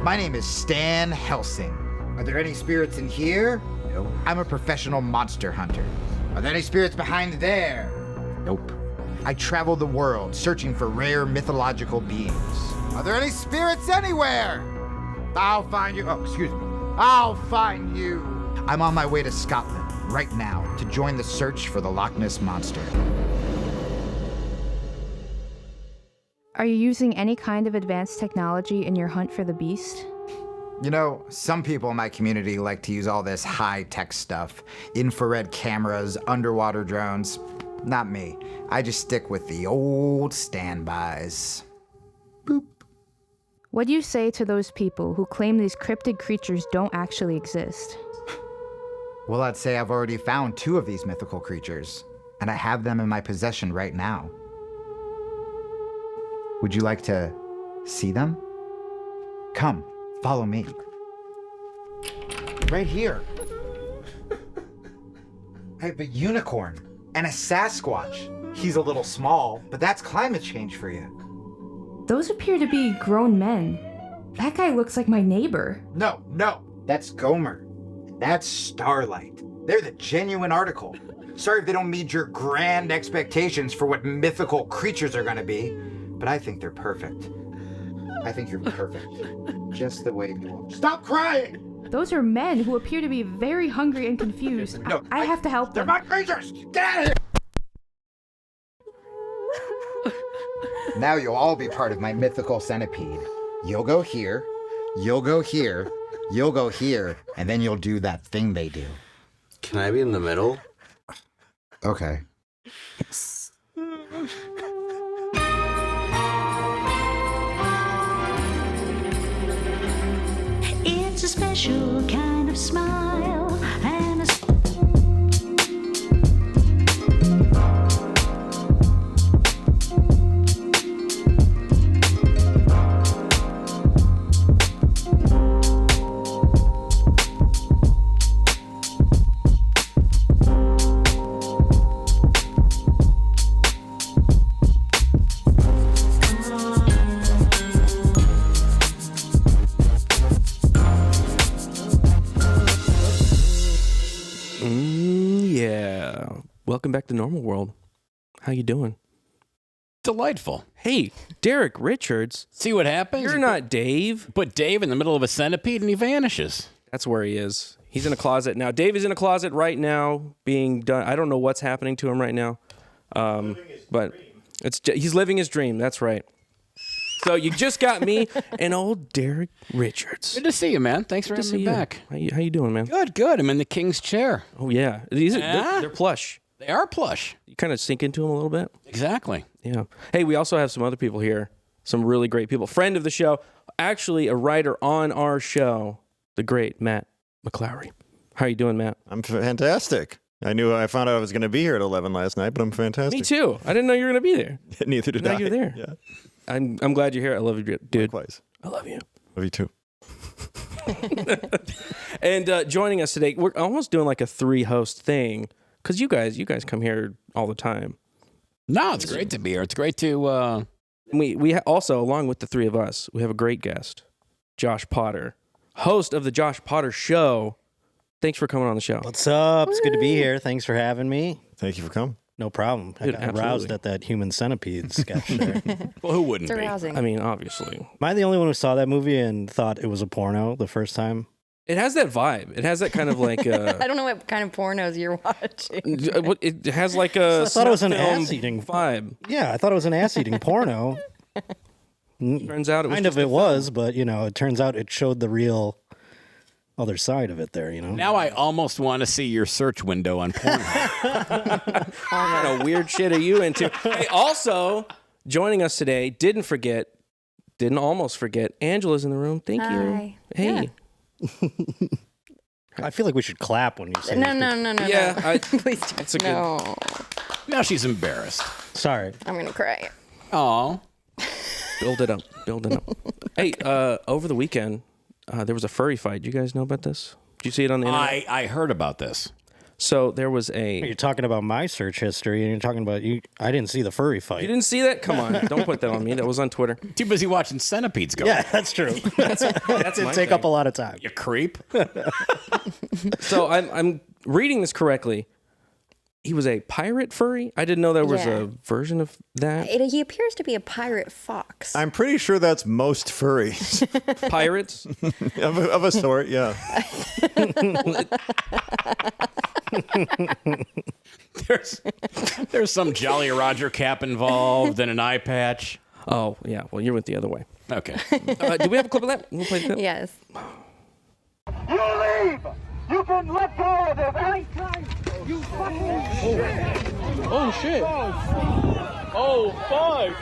My name is Stan Helsing. Are there any spirits in here? No. I'm a professional monster hunter. Are there any spirits behind there? Nope. I travel the world searching for rare mythological beings. Are there any spirits anywhere? I'll find you. Oh, excuse me. I'll find you. I'm on my way to Scotland right now to join the search for the Loch Ness Monster. Are you using any kind of advanced technology in your hunt for the beast? You know, some people in my community like to use all this high-tech stuff. Infrared cameras, underwater drones. Not me. I just stick with the old standbys. Boop. What do you say to those people who claim these cryptid creatures don't actually exist? Well, I'd say I've already found 2 of these mythical creatures, and I have them in my possession right now. Would you like to see them? Come, follow me. Right here. I have a unicorn and a Sasquatch. He's a little small, but that's climate change for you. Those appear to be grown men. That guy looks like my neighbor. No, that's Gomer. That's Starlight. They're the genuine article. Sorry if they don't meet your grand expectations for what mythical creatures are gonna be, but I think they're perfect. I think you're perfect. Just the way you are. Stop crying! Those are men who appear to be very hungry and confused. No, I have to help They're them. my creatures! Get out of here! Now you'll all be part of my mythical centipede. You'll go here, you'll go here, you'll go here, and then you'll do that thing they do. Can I be in the middle? Okay. It's a special kind of smile and a Welcome back to Normal World. How you doing? Delightful. Hey, Derek Richards. See what happens? You're not Dave. Put Dave in the middle of a centipede and he vanishes. That's where he is. He's in a closet now. Dave is in a closet right now being done. I don't know what's happening to him right now. But he's living his dream. That's right. So you just got me and old Derek Richards. Good to see you, man. Thanks for having me back. How you doing, man? Good. I'm in the king's chair. Oh, yeah. They're plush. They are plush. You kind of sink into them a little bit. Exactly. Yeah. Hey, we also have some other people here. Some really great people. Friend of the show. Actually, a writer on our show. The great Matt McClowry. How are you doing, Matt? I'm fantastic. I found out I was going to be here at 11 last night, but I'm fantastic. Me too. I didn't know you were going to be there. Neither did I. Now you're there. Yeah. I'm glad you're here. I love you, dude. Likewise. I love you. Love you too. And joining us today, we're almost doing like a 3-host thing because you guys come here all the time. No, it's great to be here. It's great to. We also, along with the 3 of us, we have a great guest, Josh Potter, host of the Josh Potter Show. Thanks for coming on the show. What's up? It's good to be here. Thanks for having me. Thank you for coming. No problem. I got aroused at that human centipede sketch there. Well, who wouldn't It's be? arousing. I mean, obviously. Am I the only one who saw that movie and thought it was a porno the first time? It has that vibe. It has that kind of like... I don't know what kind of pornos you're watching. It has like a... I thought it was an film ass-eating vibe. Yeah, I thought it was an ass-eating porno. Turns out it was kind of it was, but it turns out it showed the real other side of it there, Now I almost want to see your search window on Pornhub. What kind of weird shit are you into? Hey, also, joining us today, didn't almost forget, Angela's in the room. Thank you. Hey. Yeah. I feel like we should clap when you say No. Yeah, Please don't. that's a good- No. Now she's embarrassed. Sorry. I'm going to cry. Oh. Build it up. Hey, over the weekend, there was a furry fight. Do you guys know about this? Did you see it on the internet? I heard about this. So there was You're talking about my search history, and you're talking about you. I didn't see the furry fight. You didn't see that? Come on, don't put that on me. That was on Twitter. Too busy watching centipedes go. Yeah, that's true. That's It'd take up a lot of time. You creep. So I'm reading this correctly. He was a pirate furry? I didn't know there was a version of that. He appears to be a pirate fox. I'm pretty sure that's most furries. Pirates? of a sort, yeah. There's some Jolly Roger cap involved and an eye patch. Oh, yeah. Well, you went the other way. Okay. Do we have a clip of that? We'll play the clip. Yes. You leave! You can let go of him anytime! You fucking shit! Oh, shit. Oh, fuck!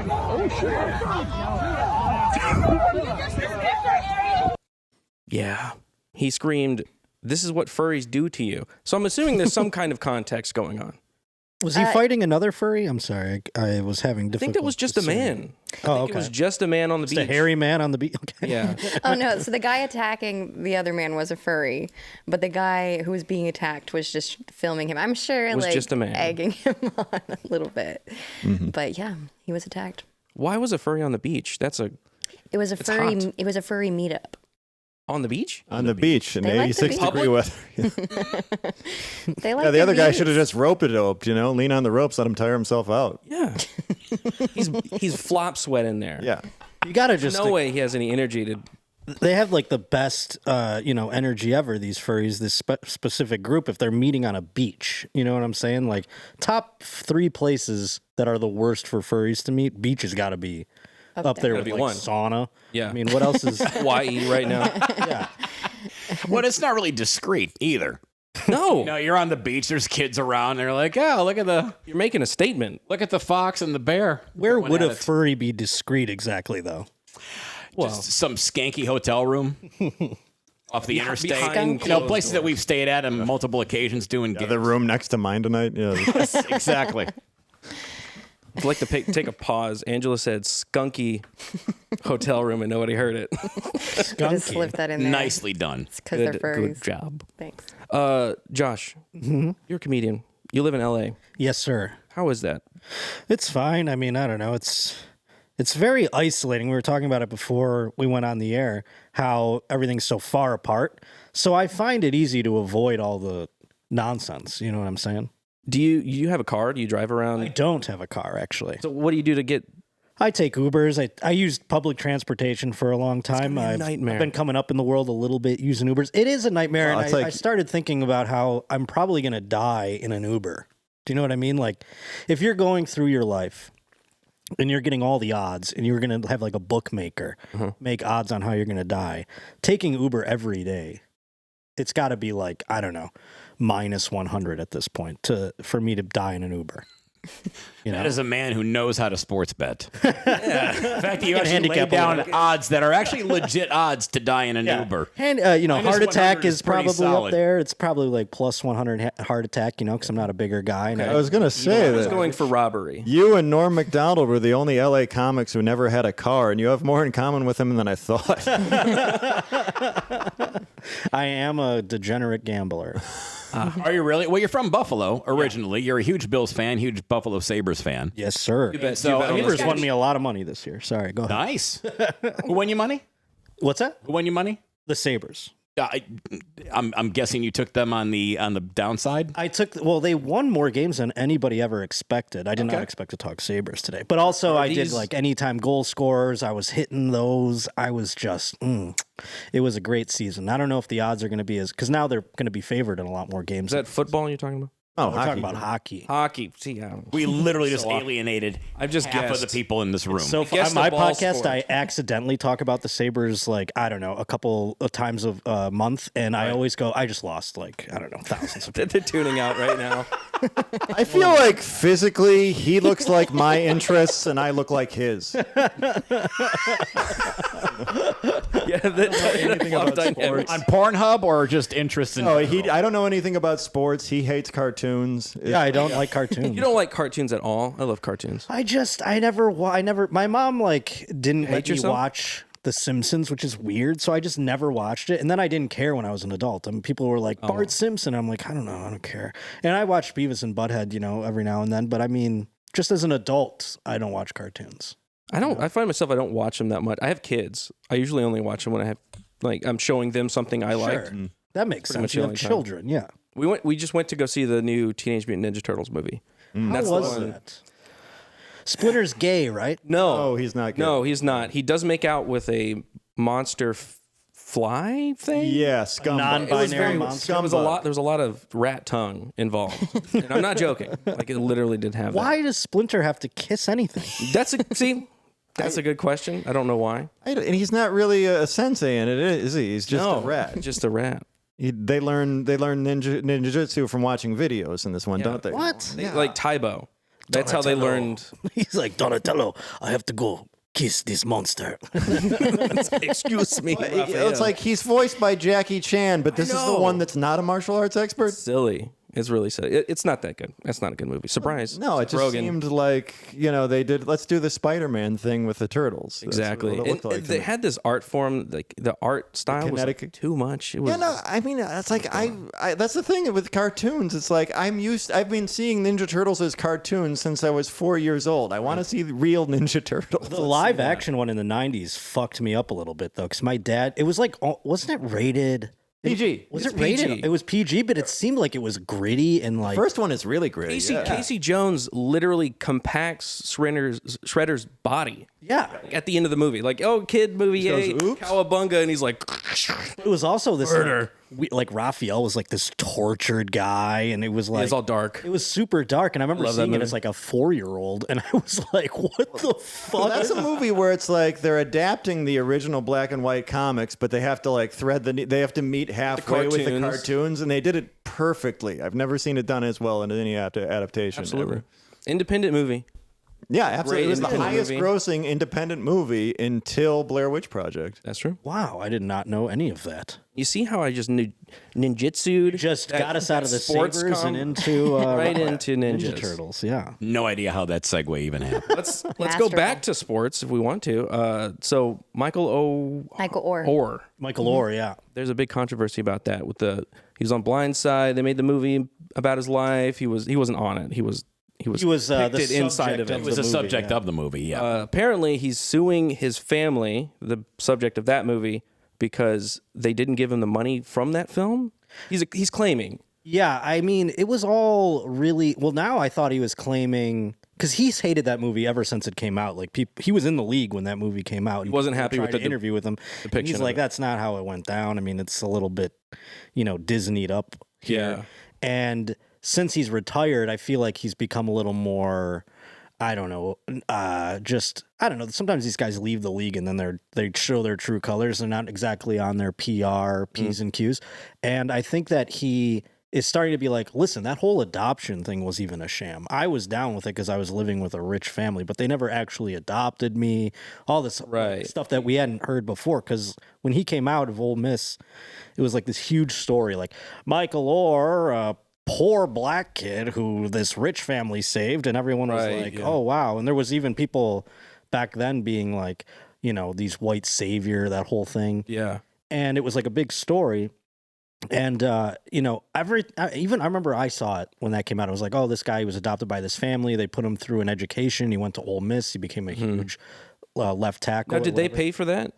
Oh, shit! Yeah. He screamed, "This is what furries do to you." So I'm assuming there's some kind of context going on. Was he fighting another furry? I'm sorry, I was having difficulty. I think that was just a man. Oh, It was just a man on the beach. A hairy man on the beach. Okay. Yeah. Oh no! So the guy attacking the other man was a furry, but the guy who was being attacked was just filming him. I'm sure, Was like just a man. egging him on a little bit. But yeah, he was attacked. Why was a furry on the beach? It was a It's furry. hot. It was a furry meetup. On the beach? On the beach in They like the 86 degree weather. They like Yeah, the other guy beach. should have just rope-a-doped, lean on the ropes, let him tire himself out. Yeah. he's flop sweat in there. Yeah. You gotta There's just. no way he has any energy to. They have like the best, energy ever. These furries, this specific group, if they're meeting on a beach, you know what I'm saying? Like top 3 places that are the worst for furries to meet. Beach has got to be up there Gotta with be like one. sauna. Yeah. I mean, what else is? Hawaii right now. Yeah. Well, it's not really discreet either. No. No, you're on the beach. There's kids around. They're like, "Oh, look at the You're making a statement. fox and the bear." Where Going would at a it. furry be discreet exactly, though? Well, Just some skanky hotel room off the interstate. behind closed Places that doors. we've stayed at on multiple occasions doing gigs. The room next to mine tonight. Yeah. Exactly. I'd like to take a pause. Angela said skunky hotel room and nobody heard it. Just slip that in there. Nicely done. It's because they're furries. Good job. Thanks. Josh, you're a comedian. You live in LA. Yes, sir. How is that? It's fine. I mean, I don't know. It's very isolating. We were talking about it before we went on the air, how everything's so far apart. So I find it easy to avoid all the nonsense. You know what I'm saying? Do you have a car? Do you drive around? I don't have a car, actually. So what do you do to get? I take Ubers. I used public transportation for a long time. a I've nightmare. been coming up in the world a little bit using Ubers. It is a nightmare. Well, And it's I like- started thinking about how I'm probably going to die in an Uber. Do you know what I mean? Like, if you're going through your life and you're getting all the odds and you're going to have like a bookmaker make odds on how you're going to die, taking Uber every day, it's got to be like, I don't know, minus 100 at this point for me to die in an Uber. You know? That is a man who knows how to sports bet. In fact, you actually lay handicap down a odds that are actually legit odds to die in an Uber. And, Minus heart 100 attack is is pretty probably solid. up there. It's probably like plus 100 heart attack, because I'm not a bigger guy. And I was going to say I was that going for robbery. you and Norm Macdonald were the only LA comics who never had a car, and you have more in common with him than I thought. I am a degenerate gambler. Are you really? Well, you're from Buffalo originally. You're a huge Bills fan, huge Buffalo Sabres fan. Yes, sir. So, I mean, Ubers won me a lot of money this year. Sorry, go ahead. Nice. Who won you money? What's that? Who won you money? The Sabres. I'm guessing you took them on the downside. They won more games than anybody ever expected. I did not expect to talk Sabres today. But also I did these- like anytime goal scorers. I was hitting those. I was just, it was a great season. I don't know if the odds are going to be because now they're going to be favored in a lot more games. Is that football you're talking about? Oh, We're talking about hockey. Hockey. See, We literally just So, alienated I've just half of the guessed. people in this room. So guess on the my ball podcast, sport. I accidentally talk about the Sabres like, I don't know, a couple of times a month. And I always go, I just lost like, I don't know, thousands of people. They're tuning out right now. I feel like physically he looks like my interests and I look like his. Yeah, anything about sports. on Pornhub or just interest in? No, I don't know anything about sports. He hates cartoons. Yeah, I don't like cartoons. You don't like cartoons at all? I love cartoons. I never, my mom like didn't let me yourself? watch The Simpsons, which is weird. So I just never watched it. And then I didn't care when I was an adult. I mean, people were like, Bart Simpson. I'm like, I don't know. I don't care. And I watched Beavis and Butthead, every now and then. But I mean, just as an adult, I don't watch cartoons. I find myself, I don't watch them that much. I have kids. I usually only watch them when I have, I'm showing them something I like. That makes sense. You have children, yeah. We just went to go see the new Teenage Mutant Ninja Turtles movie. How was that? Splinter's gay, right? No, he's not gay. No, he's not. He does make out with a monster fly thing. Yeah, scum. Non-binary monster. There was a lot of rat tongue involved, and I'm not joking. Like it literally did have. Why does Splinter have to kiss anything? That's a good question. I don't know why. And he's not really a sensei in it, is he? He's just a rat. Just a rat. They learn ninjutsu from watching videos in this one, don't they? What? Like Taibo. That's how they learned. He's like, Donatello, I have to go kiss this monster. Excuse me. It's like he's voiced by Jackie Chan, but this is the one that's not a martial arts expert. Silly. It's really silly. It's not that good. That's not a good movie. Surprise. No, it just seemed like, they did, let's do the Spider-Man thing with the turtles. Exactly. They had this art form, like the art style was too much. It was, it's like, that's the thing with cartoons. It's like, I've been seeing Ninja Turtles as cartoons since I was 4 years old. I want to see the real Ninja Turtles. The live action one in the 90s fucked me up a little bit, though, because my dad, it was like, wasn't it rated? PG. Was it rated? PG. It was PG, but it seemed like it was gritty and like. The first one is really gritty. Casey Jones literally compacts Shredder's body. Yeah. At the end of the movie, like, kid movie, yay, cowabunga, and he's like. It was also this murder. Like Raphael was like this tortured guy, and it was like it's all dark. It was super dark, and I remember seeing it as like a 4-year-old, and I was like, "What the fuck?" Well, that's a movie where it's like they're adapting the original black and white comics, but they have to like they have to meet halfway with the cartoons, and they did it perfectly. I've never seen it done as well in any adaptation. Absolutely, ever. Independent movie. Yeah, absolutely. It was the highest grossing independent movie until Blair Witch Project. That's true. Wow, I did not know any of that. You see how I just ninjutsu'd? Just got us out of the sabers and into right into Ninja Turtles. Yeah. No idea how that segue even happened. Let's go back to sports if we want to. So Michael Orr. Michael Orr, yeah. There's a big controversy about that. He was on Blindside. They made the movie about his life. He wasn't on it. He was the inside of it. He was the subject of the movie, yeah. Apparently, he's suing his family, the subject of that movie, because they didn't give him the money from that film. He's claiming. Yeah, I mean, it was all really... Well, now I thought he was claiming... Because he's hated that movie ever since it came out. Like, he was in the league when that movie came out. He wasn't happy with the interview with him. Depiction. He's like, that's not how it went down. I mean, it's a little bit, Disneyed up here. Yeah. And... Since he's retired, I feel like he's become a little more, I don't know. Sometimes these guys leave the league and then they show their true colors. They're not exactly on their PR, P's and Q's. And I think that he is starting to be like, listen, that whole adoption thing was even a sham. I was down with it because I was living with a rich family, but they never actually adopted me. All this stuff that we hadn't heard before. Because when he came out of Ole Miss, it was like this huge story. Like, Michael Orr, poor black kid who this rich family saved, and everyone was oh wow. And there was even people back then being like, these white savior, that whole thing. Yeah. And it was like a big story. And I remember I saw it when that came out. I was like, oh, this guy was adopted by this family. They put him through an education. He went to Ole Miss. He became a huge left tackle. Now, did they pay for that?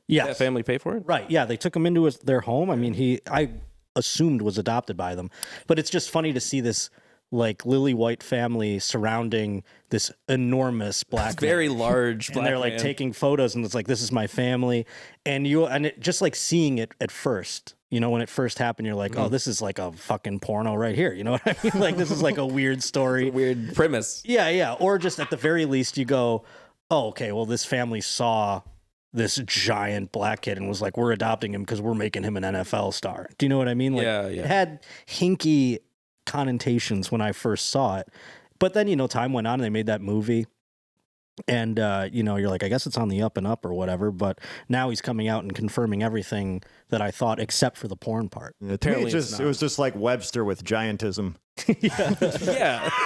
Yeah. Did that family pay for it? Right. Yeah. They took him into their home. I mean, I assumed was adopted by them, but it's just funny to see this like lily white family surrounding this enormous black very large black and they're like man. taking photos and it's like, this is my family. And it just like seeing it at first, when it first happened, you're like, oh, this is like a fucking porno right here. You know what I mean? Like, this is like a weird story. Weird premise. Yeah. Or just at the very least you go, oh, okay, well, this family saw this giant black kid and was like, we're adopting him because we're making him an NFL star. Do you know what I mean? Like, it had hinky connotations when I first saw it. But then, time went on and they made that movie. And, you're like, I guess it's on the up and up or whatever. But now he's coming out and confirming everything that I thought except for the porn part. Yeah, to me, it was just like Webster with giantism. Yeah.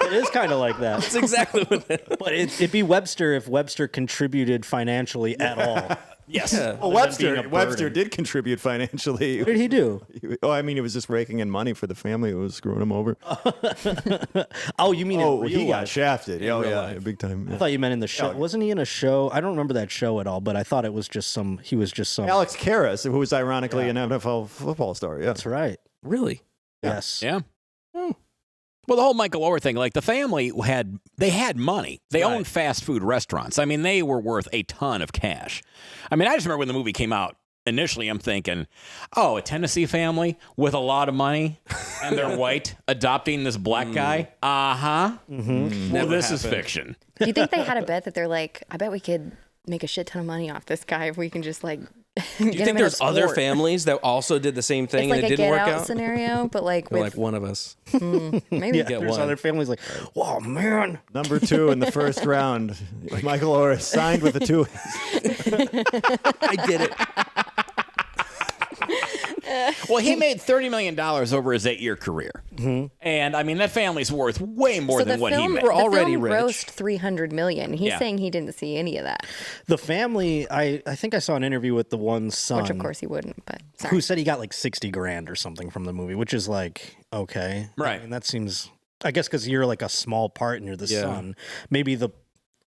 It is kind of like that. That's exactly what it is. But it'd be Webster if Webster contributed financially at all. Yes. Yeah. Well, Webster did contribute financially. What did he do? I mean, he was just raking in money for the family who was screwing him over. Oh, you mean in real he got life? shafted. Oh, real yeah, life. big time. I thought you meant in the show. Wasn't he in a show? I don't remember that show at all, but I thought it was just some. He was just some. Alex Karras, who was ironically an NFL football star. Yeah, That's right. Really? Yes. Yeah. Well, the whole Michael Oher thing, like the family had money. They owned fast food restaurants. I mean, they were worth a ton of cash. I mean, I just remember when the movie came out. Initially, I'm thinking, oh, a Tennessee family with a lot of money and they're white adopting this black guy. Well, this is fiction. Do you think they had a bet that they're like, I bet we could make a shit ton of money off this guy if we can just like. Do you think there's other families that also did the same thing it's like and it a didn't Get work Out out? scenario, but like They're with like one of us. maybe Yeah, there's other families like, wow, man. Number 2 in the first round, Michael Oher signed with the 2. I did it. Well, he made $30 million over his 8-year career. And, I mean, that family's worth way more than what he made. We're already the film rich. grossed $300 million. He's Yeah. saying he didn't see any of that, The family, I think I saw an interview with the one son. which of course he wouldn't. But sorry. Who said he got like 60 grand or something from the movie, which is like, okay. Right. I mean, that seems, I guess because you're like a small part and you're the Yeah. son. Maybe the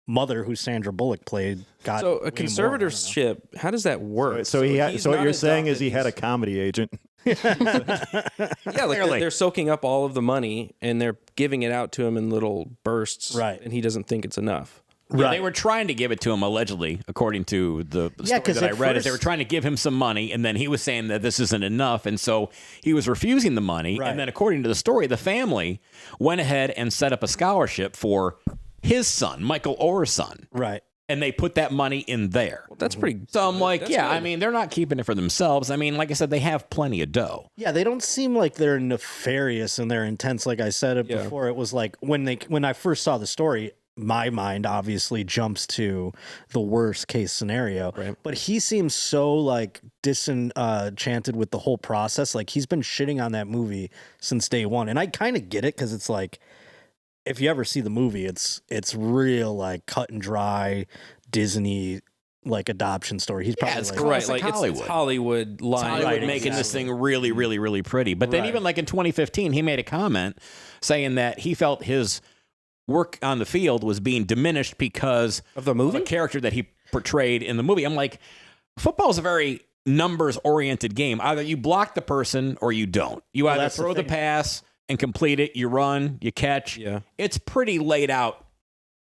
mother who Sandra Bullock played got So way a more, I don't know. conservatorship, how does that work? So he's what not you're saying is adopted, he had a he's- comedy agent. Yeah, like they're soaking up all of the money and they're giving it out to him in little bursts. Right. And he doesn't think it's enough. Yeah, they were trying to give it to him, allegedly, according to the story 'cause that I at read. Is they were first- trying to give him some money, and then he was saying that this isn't enough, and so he was refusing the money. Right. And then, according to the story, the family went ahead and set up a scholarship for his son, Michael Oher's son, Right. and they put that money in there. That's pretty. So I'm like, That's yeah, good. I mean, they're not keeping it for themselves. I mean, like I said, they have plenty of dough. Yeah, they don't seem like they're nefarious in their intents. Like I said it before, it was like when I first saw the story, my mind obviously jumps to the worst case scenario. Right. But he seems so like disenchanted with the whole process. Like he's been shitting on that movie since day one, and I kind of get it because it's like, if you ever see the movie, it's real like cut and dry Disney like adoption story. He's probably it's like, classic Right, like Hollywood. it's Hollywood line. Hollywood Right, making this exactly. thing really, really, really pretty. But then Right. even like in 2015, he made a comment saying that he felt his work on the field was being diminished because Of the movie? a character that he portrayed in the movie. I'm like, football is a very numbers-oriented game. Either you block the person or you don't. You either that's the throw the thing. pass and complete it, you run, you catch. Yeah. It's pretty laid out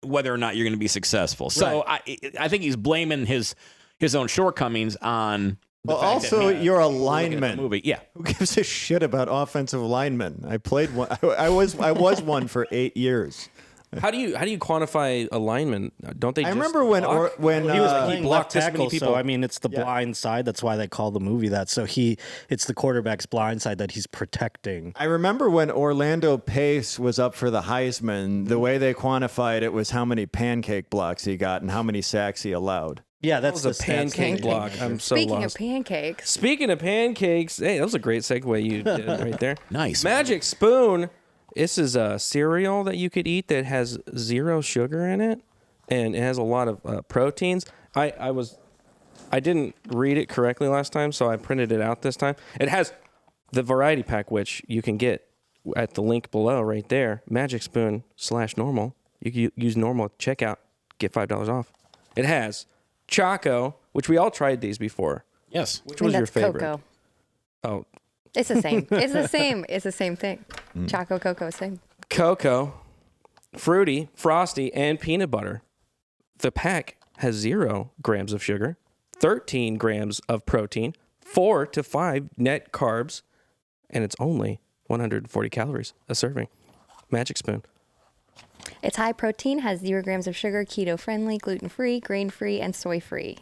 whether or not you're going to be successful. So I think he's blaming his own shortcomings on the Well, fact that also, maybe you're a looking at the lineman. movie. Yeah. Who gives a shit about offensive linemen? I played one. I was one for 8 years. How do you quantify a lineman? Don't they? I just remember when block? he was he playing blocked left this many tackle, people. so I mean, it's the Yeah. blind side. That's why they call the movie that. So it's the quarterback's blind side that he's protecting. I remember when Orlando Pace was up for the Heisman, the way they quantified it was how many pancake blocks he got and how many sacks he allowed. Yeah, That that's was a the stats pancake they block. measure. I'm so Speaking lost. of pancakes, Speaking of pancakes, hey, that was a great segue you did right there. Nice. Magic Spoon. This is a cereal that you could eat that has 0 sugar in it, and it has a lot of proteins. I didn't read it correctly last time, so I printed it out this time. It has the variety pack, which you can get at the link below right there. Magic Spoon /normal. You can use normal at checkout, get $5 off. It has Choco, which we all tried these before. Yes. Which was your that's favorite? Cocoa. Oh, It's the same. It's the same. It's the same thing. Choco, cocoa, same. cocoa, fruity, frosty, and peanut butter. The pack has 0 grams of sugar, 13 grams of protein, 4 to 5 net carbs, and it's only 140 calories a serving. Magic Spoon. It's high protein, has 0 grams of sugar, keto friendly, gluten free, grain free, and soy free.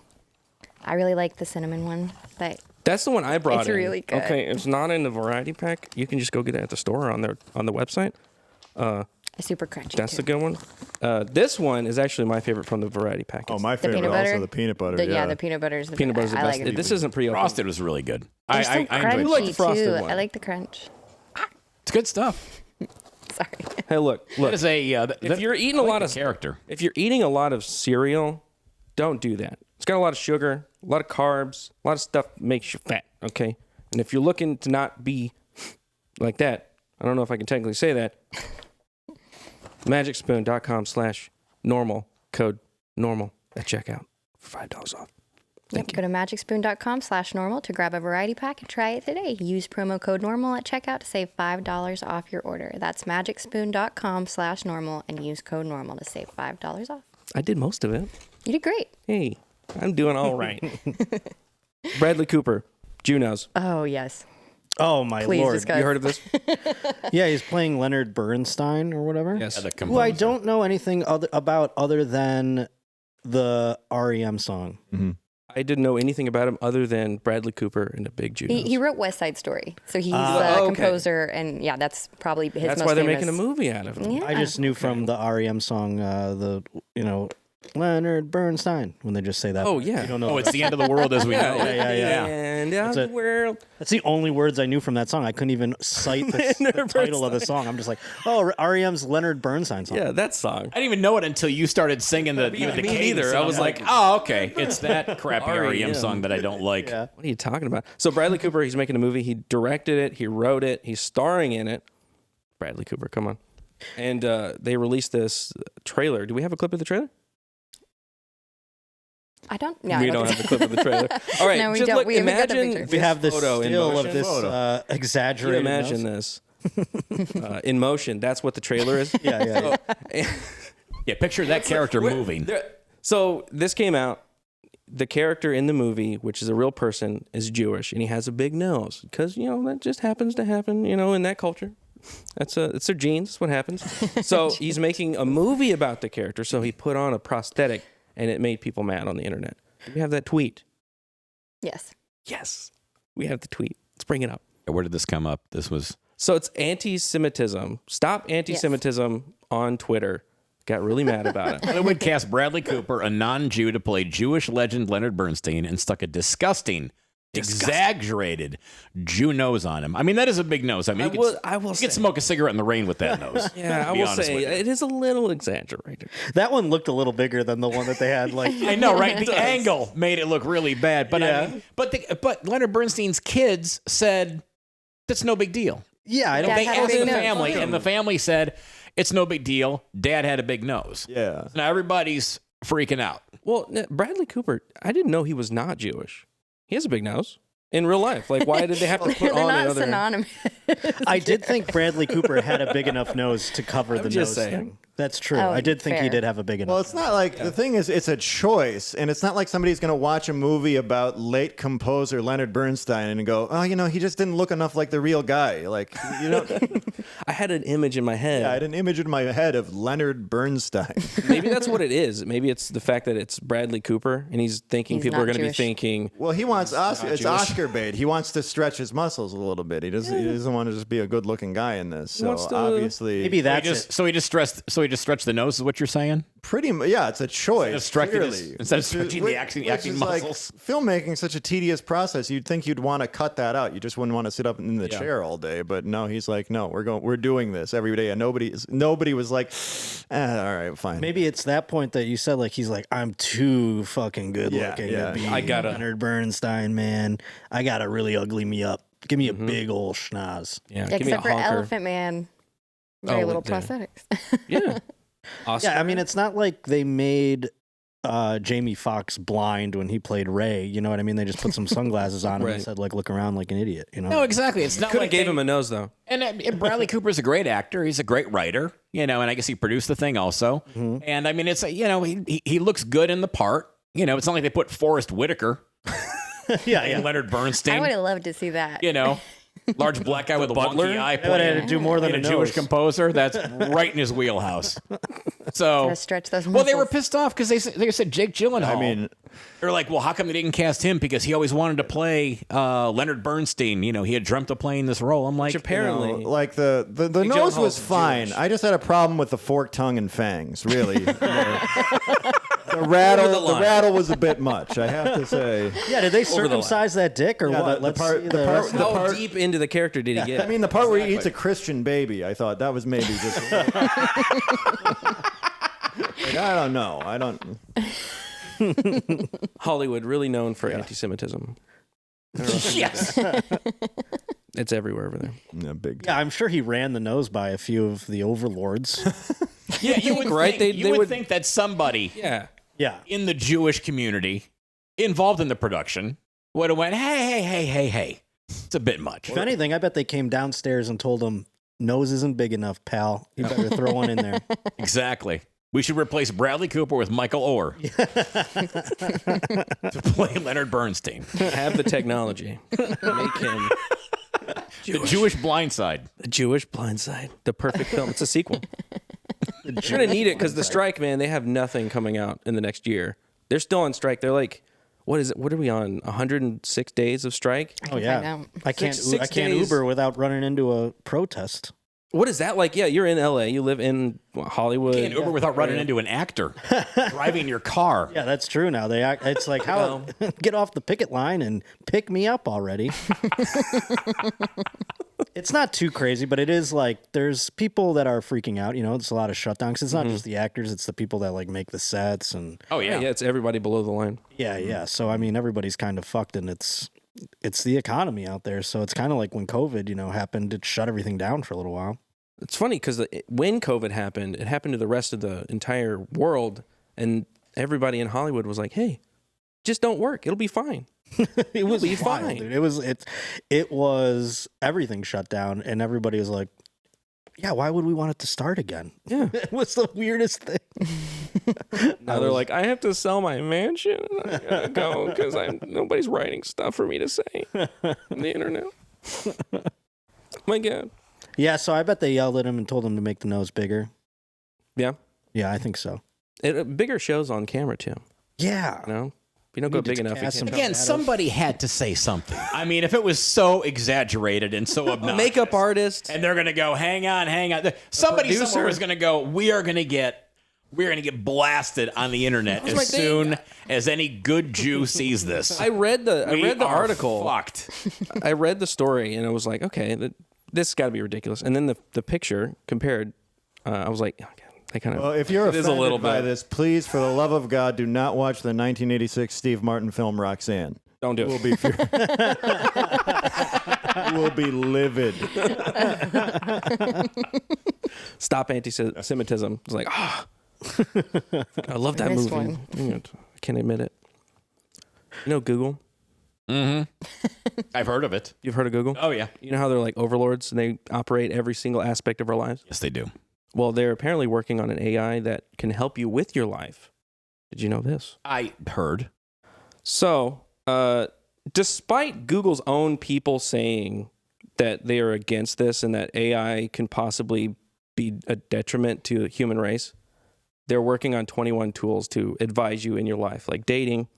I really like the cinnamon one. That's the one I brought It's in. really good. Okay, it's not in the variety pack. You can just go get it at the store on the website. It's super crunchy. That's too. the good one. This one is actually my favorite from the variety pack. Oh, my The favorite peanut butter. also the peanut butter. Yeah, the peanut butter is the Peanut butter's the I best. Like it. This isn't pre-opened. Frosted was really good. They're so I enjoyed crunchy it. You like the frosted too. one. I like the crunch. It's good stuff. Sorry. Hey, look. That is a If you're eating a lot of character. If you're eating a lot of cereal, Don't do that. It's got a lot of sugar, a lot of carbs, a lot of stuff that makes you fat, okay? And if you're looking to not be like that, I don't know if I can technically say that, magicspoon.com/normal, code normal at checkout for $5 off. Yep, go to magicspoon.com/normal to grab a variety pack and try it today. Use promo code normal at checkout to save $5 off your order. That's magicspoon.com/normal and use code normal to save $5 off. I did most of it. You did great. Hey, I'm doing all right. Bradley Cooper, Junos. Oh, yes. Oh my Please lord! discuss. You heard of this? Yeah, he's playing Leonard Bernstein or whatever. Yes. Who I don't know anything about other than the REM song. Mm-hmm. I didn't know anything about him other than Bradley Cooper and a big Junos. He wrote West Side Story, so he's okay. composer, and yeah, that's probably his That's most why they're famous. making a movie out of him. Yeah. I just knew from the REM song, Leonard Bernstein, when they just say that. Oh, yeah. You don't know. Oh, it's the end of the world as we know it. Yeah. And That's the it. world. That's the only words I knew from that song. I couldn't even cite the title of the song. I'm just like, oh, REM's Leonard Bernstein song. Yeah, that song. I didn't even know it until you started singing the Me cadence. neither. I I was was like, like, oh, okay. It's that crappy REM. REM song that I don't like. Yeah. What are you talking about? So Bradley Cooper, he's making a movie. He directed it. He wrote it. He's starring in it. Bradley Cooper, come on. And they released this trailer. Do we have a clip of the trailer? I don't. Yeah, We don't have the clip of the trailer. All right, No, we just don't. look, We haven't got the imagine picture. We have this photo in still of motion. this Can you exaggerated. imagine nose. this in motion? That's what the trailer is. Yeah. Yeah, picture that character moving. So this came out. The character in the movie, which is a real person, is Jewish, and he has a big nose because that just happens to happen, in that culture. It's their genes. That's what happens. So he's making a movie about the character. So he put on a prosthetic, and it made people mad on the internet. Do we have that tweet? Yes. Yes, we have the tweet. Let's bring it up. Where did this come up? This was... So it's anti-Semitism. Stop anti-Semitism on Twitter. Got really mad about it. Hollywood cast Bradley Cooper, a non-Jew, to play Jewish legend Leonard Bernstein and stuck a disgusting, exaggerated Jew nose on him. I mean, that is a big nose. I mean, you could smoke a cigarette in the rain with that nose. Yeah, I will say it is a little exaggerated. That one looked a little bigger than the one that they had. Like I know, right? The angle made it look really bad. But Yeah. I mean, but Leonard Bernstein's kids said that's no big deal. Yeah, I don't. Dad They had a asked big the nose. family, and the family said it's no big deal. Dad had a big nose. Yeah. Now everybody's freaking out. Well, Bradley Cooper, I didn't know he was not Jewish. He has a big nose in real life. Like, why did they have to put They're on not another? synonymous. I did think Bradley Cooper had a big enough nose to cover the just nose saying. thing. That's true. Oh, I did think he fair. did have a big enough. Well, it's not like the thing is, it's a choice, and it's not like somebody's going to watch a movie about late composer Leonard Bernstein and go, oh, he just didn't look enough like the real guy. Like, I had an image in my head. I had an image in my head of Leonard Bernstein. Maybe that's what it is. Maybe it's the fact that it's Bradley Cooper, and he's thinking He's people are not going to be Jewish. thinking. Well, he wants Oscar. It's Jewish. Oscar bait. He wants to stretch his muscles a little bit. He doesn't want to just be a good-looking guy in this. So wants to- obviously, Maybe that's it. So he just stretched the nose. Is what you're saying? pretty. Yeah, it's a choice. Clearly, Instead of stretching the acting which is muscles. Like, filmmaking such a tedious process. You'd think you'd want to cut that out. You just wouldn't want to sit up in the chair all day. But no, he's like, no, we're doing this every day, and nobody was like, all right, fine. Maybe it's that point that you said, like, he's like, I'm too fucking good looking yeah. to be I gotta- Leonard Bernstein, man. I gotta really ugly me up. Give me a big old schnoz. Yeah, give me a Except for honker. Elephant Man. Very Oh, little yeah. prosthetics. Yeah. Oscar. Yeah, I mean, it's not like they made Jamie Foxx blind when he played Ray. You know what I mean? They just put some sunglasses on him and Right. said, like, look around like an idiot. You know? No, exactly. It's not Could like have gave they- him a nose though. And Bradley Cooper's a great actor. He's a great writer, and I guess he produced the thing also. And I mean, it's he looks good in the part. It's not like they put Forrest Whitaker and Leonard I Bernstein. would have loved to see that. Large black guy with a butler? wonky eye They would have playing had to do more than a a Jewish nose. composer. That's right in his wheelhouse. So, Gotta stretch those well, they were muscles. pissed off because they said Jake Gyllenhaal. I mean, they're like, well, how come they didn't cast him? Because he always wanted to play Leonard Bernstein. He had dreamt of playing this role. I'm like, Which apparently, like the Jake nose was Gyllenhaal's fine. Jewish. I just had a problem with the forked tongue and fangs. Really, the rattle was a bit much. I have to say. Yeah, did they Over the line. circumcise that dick or Yeah, what? the Let's part- see the the part- rest of the how part- deep into the character did he get? I mean, the part where he eats a Christian baby, I thought that was maybe just. Like, I don't know. I don't. Hollywood, really known for anti-Semitism. Yes. It's everywhere over there. Yeah, big. Yeah, I'm sure he ran the nose by a few of the overlords. Yeah, you would right? think, They would think that somebody Yeah. in the Jewish community involved in the production would have went, hey. It's a bit much. If anything, I bet they came downstairs and told him, nose isn't big enough, pal. You better throw one in there. Exactly. We should replace Bradley Cooper with Michael Orr to play Leonard Bernstein. Have the technology. Make him The Jewish Blindside. The Jewish Blindside. The perfect film. It's a sequel. You're going to need it because the strike, man, they have nothing coming out in the next year. They're still on strike. They're like, what is it? What are we on? 106 days of strike? Oh, yeah. I can't Six can't days. Uber without running into a protest. What is that like? Yeah, you're in LA. You live in Hollywood. You can't Uber without running into an actor driving your car. Yeah, that's true now. It's like, how get off the picket line and pick me up already. It's not too crazy, but it is like there's people that are freaking out. You know, it's a lot of shutdowns. It's not just the actors; it's the people that like make the sets and. Oh yeah, it's everybody below the line. Yeah. So I mean, everybody's kind of fucked, and it's the economy out there. So it's kind of like when COVID, happened, it shut everything down for a little while. It's funny because when COVID happened, it happened to the rest of the entire world, and everybody in Hollywood was like, "Hey, just don't work; it'll be fine." It was be wild, fine. Dude. It was everything shut down, and everybody was like, "Yeah, why would we want it to start again?" Yeah, it was the weirdest thing. Now they're like, "I have to sell my mansion, and I gotta go because nobody's writing stuff for me to say on the internet." My God. Yeah, so I bet they yelled at him and told him to make the nose bigger. Yeah, I think so. Bigger shows on camera too. Yeah, you know. If you don't go big enough, you can't. Again, somebody had to say something. I mean, if it was so exaggerated and so obnoxious. Makeup artist. And they're going to go, hang on. Somebody somewhere is going to go, we're going to get blasted on the internet as soon as any good Jew sees this. I read the article. Fucked. I read the story and it was like, okay, this has got to be ridiculous. And then the picture compared, I was like, okay. Well, if you're offended by this, please, for the love of God, do not watch the 1986 Steve Martin film Roxanne. Don't do it. You will be livid. Stop anti-Semitism. It's like, I love that movie. I can't admit it. You know Google? Mm-hmm. I've heard of it. You've heard of Google? Oh, yeah. You know how they're like overlords and they operate every single aspect of our lives? Yes, they do. Well, they're apparently working on an AI that can help you with your life. Did you know this? I heard. So, despite Google's own people saying that they are against this and that AI can possibly be a detriment to the human race, they're working on 21 tools to advise you in your life, like dating.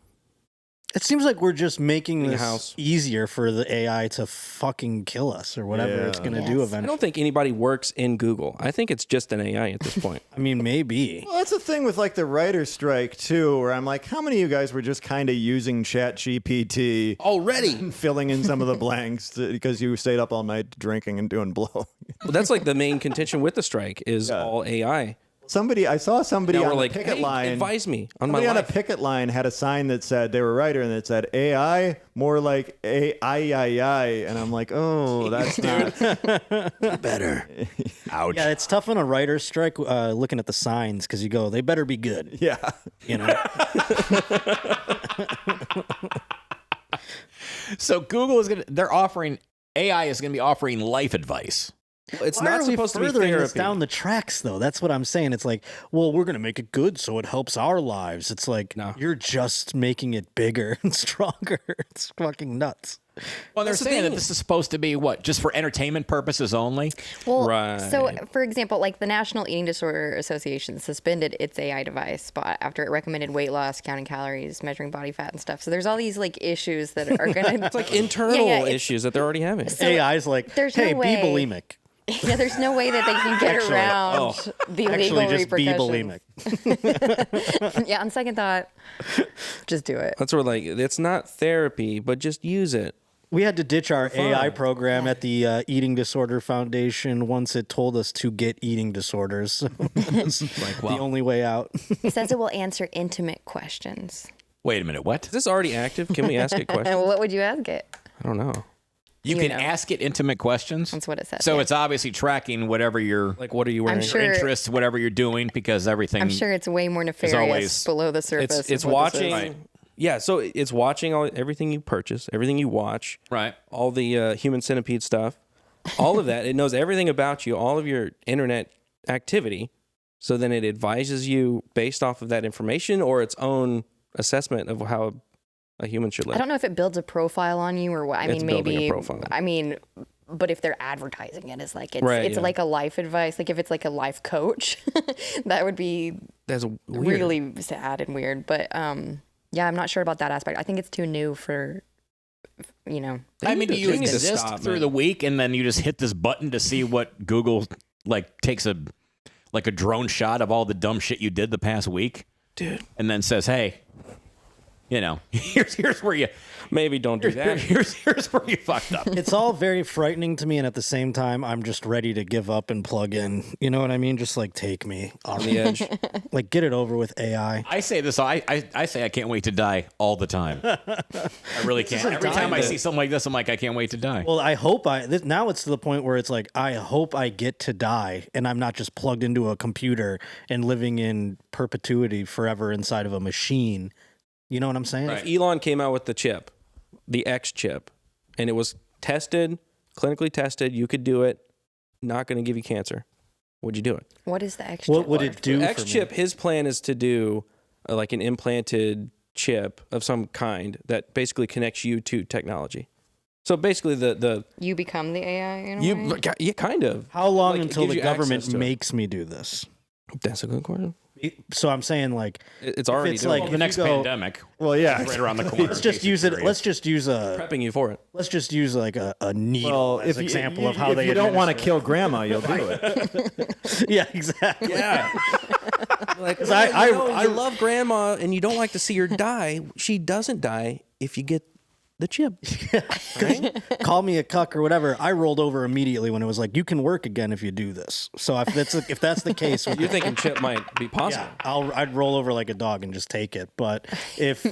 It seems like we're just making this house. easier for the AI to fucking kill us or whatever it's going to do eventually. I don't think anybody works in Google. I think it's just an AI at this point. I mean, maybe. Well, that's the thing with like the writer's strike too, where I'm like, how many of you guys were just kind of using ChatGPT already and filling in some of the blanks because you stayed up all night drinking and doing blow? Well, that's like the main contention with the strike is all AI. I saw somebody on the picket line. Advise me on my Somebody on a life. picket line had a sign that said, they were a writer, and it said AI, more like AI. And I'm like, oh, that's not better. Ouch. Yeah, it's tough on a writer's strike looking at the signs because you go, they better be good. Yeah. You know? So Google is AI is going to be offering life advice. It's Why not are we supposed to be furthering this therapy. down the tracks, though? That's what I'm saying. It's like, well, we're going to make it good so it helps our lives. It's like, you're just making it bigger and stronger. It's fucking nuts. Well, they're saying that this is supposed to be what? Just for entertainment purposes only? Well, Right. so for example, like the National Eating Disorder Association suspended its AI device after it recommended weight loss, counting calories, measuring body fat and stuff. So there's all these like issues that are going to... It's like internal issues that they're already having. So AI's like, there's hey, no be way. bulimic. Yeah, there's no way that they can get around the legal Actually, just be repercussions. bulimic. Yeah, on second thought, just do it. That's where like it's not therapy, but just use it. We had to ditch our AI program at the Eating Disorder Foundation once it told us to get eating disorders. It's the only way out. It says it will answer intimate questions. Wait a minute, what? Is this already active? Can we ask it questions? What would you ask it? I don't know. You can ask it intimate questions? That's what it says. So it's obviously tracking whatever your Like, what are you wearing? sure- interests, whatever you're doing, because everything. I'm sure it's way more nefarious always- below the surface. It's of what this is. watching. Yeah, so it's watching everything you purchase, everything you watch, Right. all the human centipede stuff, all of that. It knows everything about you, all of your internet activity. So then it advises you based off of that information or its own assessment of how a human should live. I don't know if it builds a profile on you or what. I It's mean, building a maybe. profile. I mean, but if they're advertising it as like it's Right, it's yeah. like a life advice, like if it's like a life coach, that would be That's weird. really sad and weird. But yeah, I'm not sure about that aspect. I think it's too new for, you know. I mean, do you they need to exist stop, through man. the week and then you just hit this button to see what Google like takes a drone shot of all the dumb shit you did the past week, Dude. and then says, "Hey, you know, here's where you Maybe don't do that. here's where you fucked up." It's all very frightening to me, and at the same time, I'm just ready to give up and plug in. You know what I mean? Just like take me On the edge. like get it over with AI. I say this. I say I can't wait to die all the time. I really can't. Every time I see something like this, I'm like, I can't wait to die. Well, I hope now it's to the point where it's like, I hope I get to die and I'm not just plugged into a computer and living in perpetuity forever inside of a machine. You know what I'm saying? If Elon came out with the chip, the X chip, and it was tested, clinically tested, you could do it, not going to give you cancer, would you do it? What is the X? What chip would for? it do X for chip, me? his plan is to do like an implanted chip of some kind that basically connects you to technology. So basically the You become the AI in a you way? yeah, kind of. How long Like, it until gives the you access government to it. makes me do this? That's a good question. So I'm saying like It's already it's doing like it. Well, the next pandemic, Well, yeah. right around the corner. let's just use it. Let's just use prepping you for it. Let's just use like a needle Well, as if an you, example of how if they you don't want to administer kill grandma, you'll do it. it. Yeah, exactly. Yeah. Like, I you love grandma and you don't like to see her die. She doesn't die if you get the chip. Call me a cuck or whatever. I rolled over immediately when it was like, you can work again if you do this. So if that's the case, with You're thinking chip might be possible. yeah, I'd roll over like a dog and just take it. But if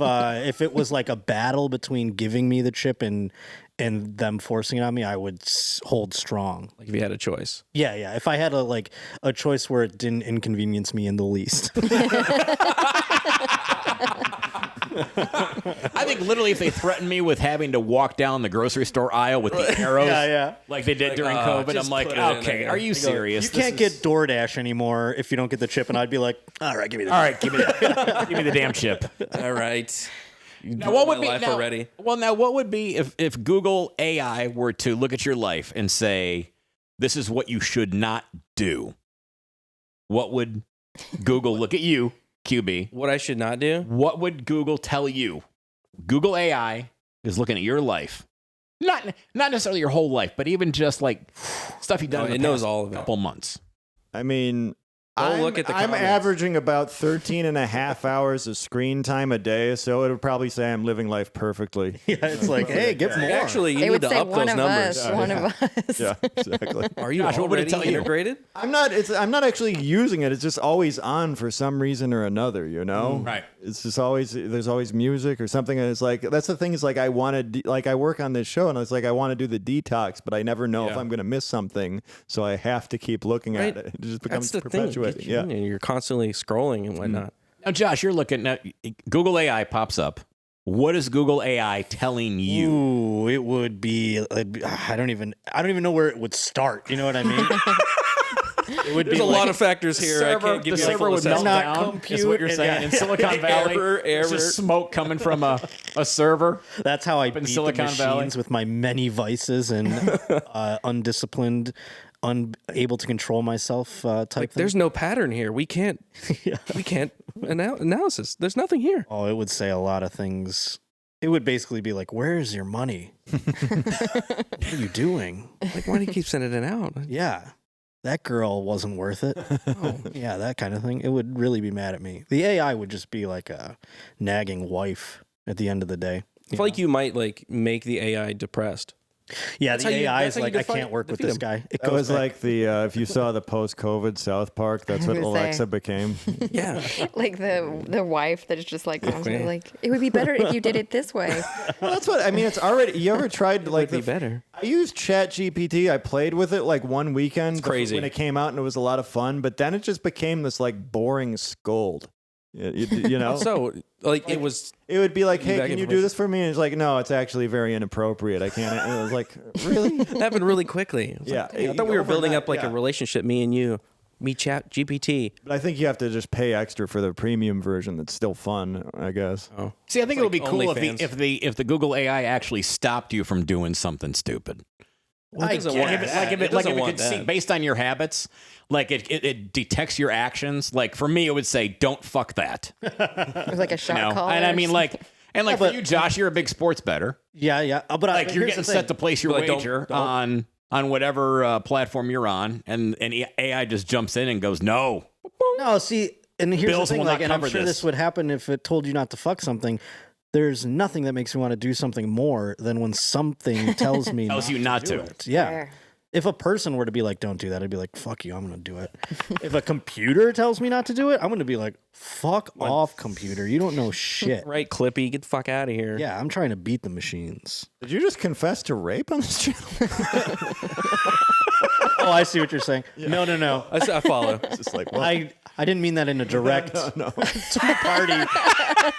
it was like a battle between giving me the chip and them forcing it on me, I would hold strong. Like if you had a choice. Yeah. If I had a choice where it didn't inconvenience me in the least. I think literally if they threatened me with having to walk down the grocery store aisle with the arrows, like they did during COVID, just I'm like, put it in okay, there. are you serious? You can't get DoorDash anymore if you don't get the chip, and I'd be like, all right, give me the All right, give me the damn chip. All right. Now, what would be life now, already? Well, now what would be if Google AI were to look at your life and say, this is what you should not do? What would Google look at you, QB? What I should not do? What would Google tell you? Google AI is looking at your life. Not necessarily your whole life, but even just like stuff you've done in it the knows past all of it. couple months. I mean, Don't look at the I'm comments. averaging about 13 and a half hours of screen time a day, so it would probably say I'm living life perfectly. Yeah, it's like, hey, get more. Actually, you They need would to say up one those of numbers. us, one of us. Yeah, exactly. Are you Josh, what would it already tell you? integrated? I'm not actually using it. It's just always on for some reason or another, you know? Right. It's just there's always music or something. And it's like, that's the thing is like, I work on this show and it's like, I want to do the detox, but I never know if Yeah. I'm going to miss something. So I have to keep looking Right. at it. It just becomes That's the thing. perpetuating. Yeah. You're constantly scrolling and whatnot. Now, Josh, you're looking at Google AI pops up. What is Google AI telling you? Ooh, it would be. I don't even know where it would start. You know what I mean? It would There's be a like, lot of factors here. I can't give the you a server full would melt assessment. Not down. Is compute what you're and- saying yeah. in Silicon Valley? Error. There's just smoke coming from a server. That's how I in beat Silicon the Valley. machines with my many vices and undisciplined, unable to control myself type Like, thing. there's no pattern here. We can't. We can't analysis. There's nothing here. Oh, it would say a lot of things. It would basically be like, "Where's your money? What are you doing?" Like, why do you keep sending it out? Yeah, that girl wasn't worth it. Oh. Yeah, that kind of thing. It would really be mad at me. The AI would just be like a nagging wife at the end of the day. I feel like you might like make the AI depressed. Yeah, the AI is that's how you like, I defeat- can't work with defeat this him. guy. It That was back. like the if you saw the post-COVID South Park, that's what was gonna Alexa say. became. Yeah. Like the wife that's just like constantly like, it would be better if you did it this way. Well, that's what I mean. It's already. You ever tried like Be better. I used Chat GPT. I played with it like one weekend. It's crazy. When it came out, and it was a lot of fun. But then it just became this like boring scold. You know. So like it was. It would be like, hey, back can you do information. this for me? And it's like, no, it's actually very inappropriate. I can't. And it was like, really? It happened really quickly. It was Yeah, like, dang, I thought we were building overnight, up like yeah. a relationship, me and you, me Chat GPT. But I think you have to just pay extra for the premium version. That's still fun, I guess. Oh, See, I think it would be like cool OnlyFans. if the Google AI actually stopped you from doing something stupid. Well, it doesn't Like want if it, that. like if It it, like doesn't if it want could see that. based on your habits, like it detects your actions. Like for me, it would say, "Don't fuck that." It was like a shot You know? call. And I mean, like, and like Yeah, for you, Josh, you're a big sports bettor. Yeah. But Like you're here's getting the set thing. to place your But, like, don't- wager don't. on whatever platform you're on, and AI just jumps in and goes, "No." No, see, and here's Bills the thing, will like, not and I'm cover sure this. this would happen if it told you not to fuck something. There's nothing that makes me want to do something more than when something tells me Tells you not do to. it. Yeah. Fair. If a person were to be like, don't do that, I'd be like, fuck you, I'm going to do it. If a computer tells me not to do it, I'm going to be like, fuck off, computer. You don't know shit. Right, Clippy, get the fuck out of here. Yeah, I'm trying to beat the machines. Did you just confess to rape on this channel? Oh, I see what you're saying. No. I follow. It's just like, well, I didn't mean that in a direct two-party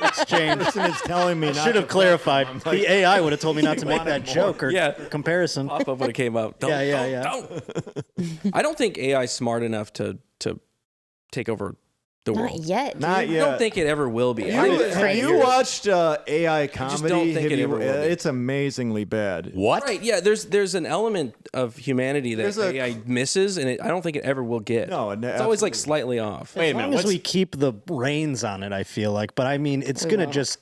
exchange. person is telling me not Should to have clarified. The AI would have told me not to make that joke or Yeah. comparison. Pop up when it came out. Don't, Yeah. don't. I don't think AI's smart enough to take over the Not world. yet. Not dude. I yet. don't think it ever will be. Have you watched AI comedy? just don't think Have it you- ever will be. It's amazingly bad. What? Right, yeah, there's an element of humanity that There's a- AI misses, and I don't think it ever will get. No, it's always like slightly off. Wait a As minute. long as What's, we keep the reins on it, I feel like. But I mean, it's We going to won't. just...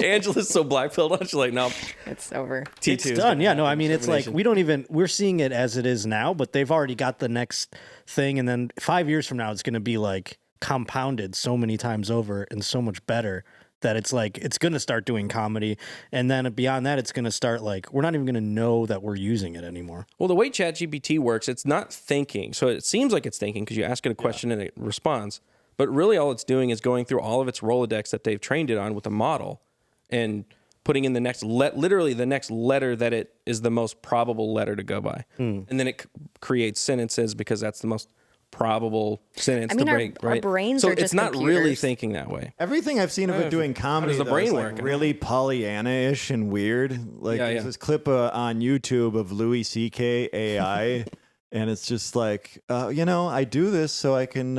Angela's so black-pilled on. She's like, no, It's over. T2 It's is done. gonna Yeah, have no, I mean, it's like extermination. we're seeing it as it is now, but they've already got the next thing. And then 5 years from now, it's going to be like compounded so many times over and so much better that it's like, it's going to start doing comedy. And then beyond that, it's going to start like, we're not even going to know that we're using it anymore. Well, the way ChatGPT works, it's not thinking. So it seems like it's thinking because you ask it a question and it responds. But really all it's doing is going through all of its Rolodex that they've trained it on with a model and putting in the next, literally the next letter that it is the most probable letter to go by. And then it creates sentences because that's the most probable sentence I mean, to our- break. our right? brains so are it's just not really computers. thinking that way. Everything I've seen of it doing comedy, does the though, brain is work? like really Pollyanna-ish and weird. Like Yeah, there's yeah. this clip on YouTube of Louis C.K. AI, and it's just like, I do this so I can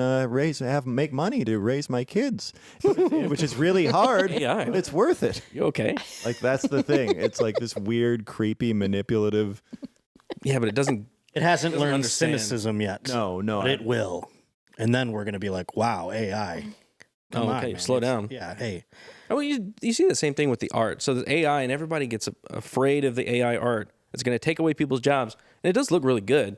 make money to raise my kids, which is really hard, AI. but it's worth it. You okay? Like that's the thing. It's like this weird, creepy, manipulative. Yeah, but it doesn't. It hasn't Doesn't learned understand. cynicism yet. No, But it will. And then we're going to be like, wow, AI. Come on, okay, man. slow down. Yeah, hey. Oh, you see the same thing with the art. So the AI, and everybody gets afraid of the AI art. It's going to take away people's jobs, and it does look really good.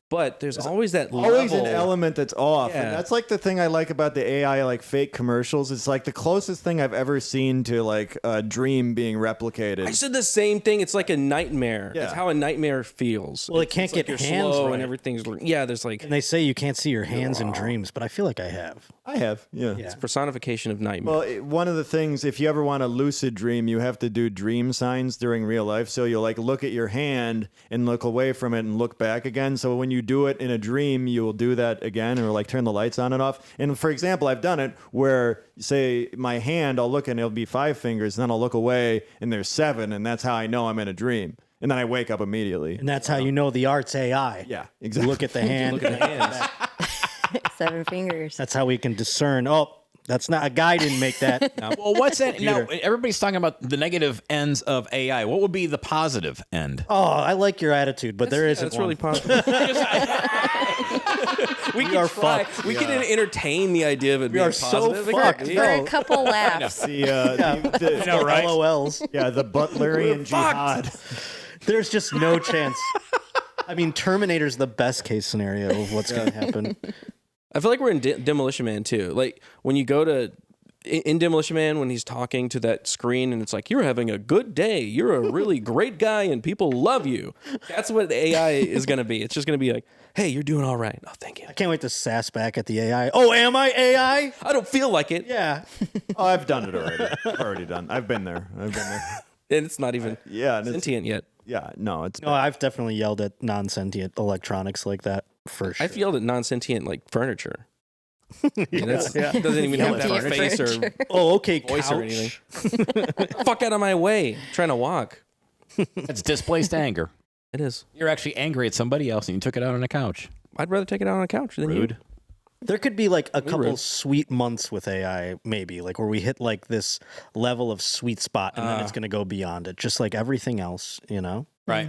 But there's always that always level. an element that's off. Yeah. And that's like the thing I like about the AI like fake commercials. It's like the closest thing I've ever seen to like a dream being replicated. I said the same thing. It's like a nightmare. Yeah. It's how a nightmare feels. Well, it can't It's like get you're hands slow right. and everything's. Yeah, there's like And they say you can't see your hands in dreams, but I feel like I have. I have, yeah. Yeah. personification of nightmare. Well, one of the things, if you ever want a lucid dream, you have to do dream signs during real life. So you'll like look at your hand and look away from it and look back again. So when you do it in a dream, you will do that again or like turn the lights on and off. And for example, I've done it where, say, my hand, I'll look and it'll be 5 fingers, and then I'll look away and there's 7, and that's how I know I'm in a dream. And then I wake up immediately. And that's how you know the art's AI. Yeah, You exactly. look at the hand. Look at the hands. 7 fingers. That's how we can discern. Oh, that's not a guy didn't make that. well, what's that? Now, everybody's talking about the negative ends of AI. What would be the positive end? Oh, I like your attitude, but there isn't That's one. really positive. we can are try. fucked. We can entertain the idea of it being are so positive. fucked. For No. a couple laughs. The No, right? LOLs. yeah, the Butlerian jihad. There's just no chance. I mean, Terminator's the best case scenario of what's going to happen. I feel like we're in Demolition Man too. Like when you go to in Demolition Man, when he's talking to that screen and it's like, you're having a good day. You're a really great guy and people love you. That's what the AI is going to be. It's just going to be like, hey, you're doing all right. Oh, thank you. I can't wait to sass back at the AI. Oh, am I AI? I don't feel like it. Yeah. Oh, I've done it already. I've already done. I've been there. And it's not even sentient yet. Yeah, no, it's. No, I've definitely yelled at non-sentient electronics like that for sure. I've yelled at non-sentient like furniture. Yeah. It doesn't even have to have a face or voice or anything. Fuck out of my way. I'm trying to walk. It's displaced anger. It is. You're actually angry at somebody else and you took it out on a couch. I'd rather take it out on a couch than Rude. you. There could be like a couple sweet months with AI, maybe, like where we hit like this level of sweet spot and then it's going to go beyond it, just like everything else, you know? Right.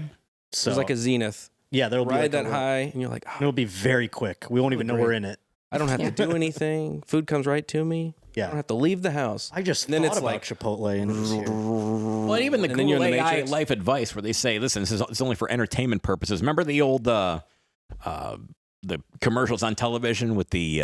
So There's like a zenith. yeah, there'll be Ride like that high, and you're like, oh, it'll be very quick. We won't even know we're in it. I don't have to do anything. Food comes right to me. Yeah. I don't have to leave the house. I just And then thought it's about like Chipotle and it was here. Well, even the And then you're cool in the AI Matrix. life advice where they say, listen, it's only for entertainment purposes. Remember the old the commercials on television with the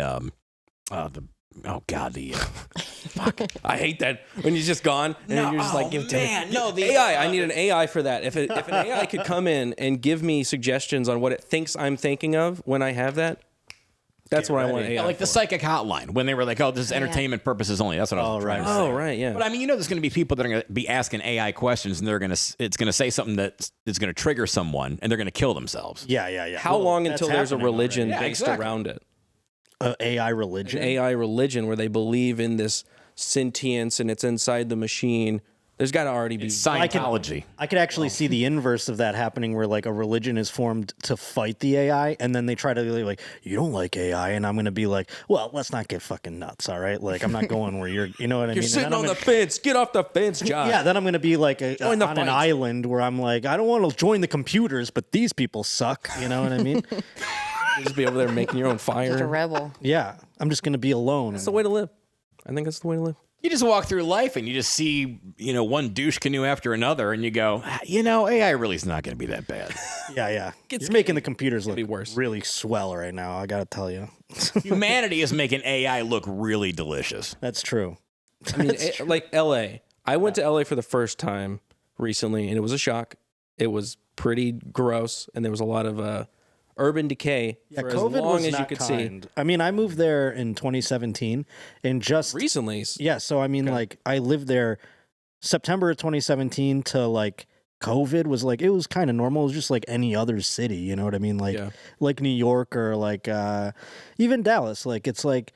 Fuck. I hate that when you're just gone and you're just like, give it to me. no, the AI. I need an AI for that. If an AI could come in and give me suggestions on what it thinks I'm thinking of when I have that, that's what I want AI like the for. psychic hotline when they were like, oh, this is entertainment purposes only. That's what I was trying to say. Oh, right, yeah. But I mean, you know, there's going to be people that are going to be asking AI questions, and it's going to say something that's going to trigger someone, and they're going to kill themselves. Yeah. How long until there's a religion already. Yeah, based exactly. around it? AI religion? An AI religion where they believe in this sentience and it's inside the machine. There's got to already be Scientology. I could actually see the inverse of that happening where like a religion is formed to fight the AI and then they try to be like, you don't like AI. And I'm going to be like, well, let's not get fucking nuts. All right. Like I'm not going where you know what I mean? You're sitting on the fence. Get off the fence, John. Yeah. Then I'm going to be like on fight. an island where I'm like, I don't want to join the computers, but these people suck. You know what I mean? You just be over there making your own fire. Just a rebel. Yeah. I'm just going to be alone. That's the way to live. I think that's the way to live. You just walk through life and you just see, you know, one douche canoe after another, and you go, you know, AI really is not going to be that bad. Yeah. You're making the computers look worse. really swell right now. I got to tell you. Humanity is making AI look really delicious. That's true. I mean, like L.A. I went to L.A. for the first time recently, and it was a shock. It was pretty gross, and there was a lot of urban decay for as COVID long was as not you could kind. see. I mean, I moved there in 2017 and just recently. Yeah, so I mean, like I lived there September of 2017 to like COVID was like it was kind of normal. It was just like any other city, you know what I mean? Like New York or like even Dallas. Like it's like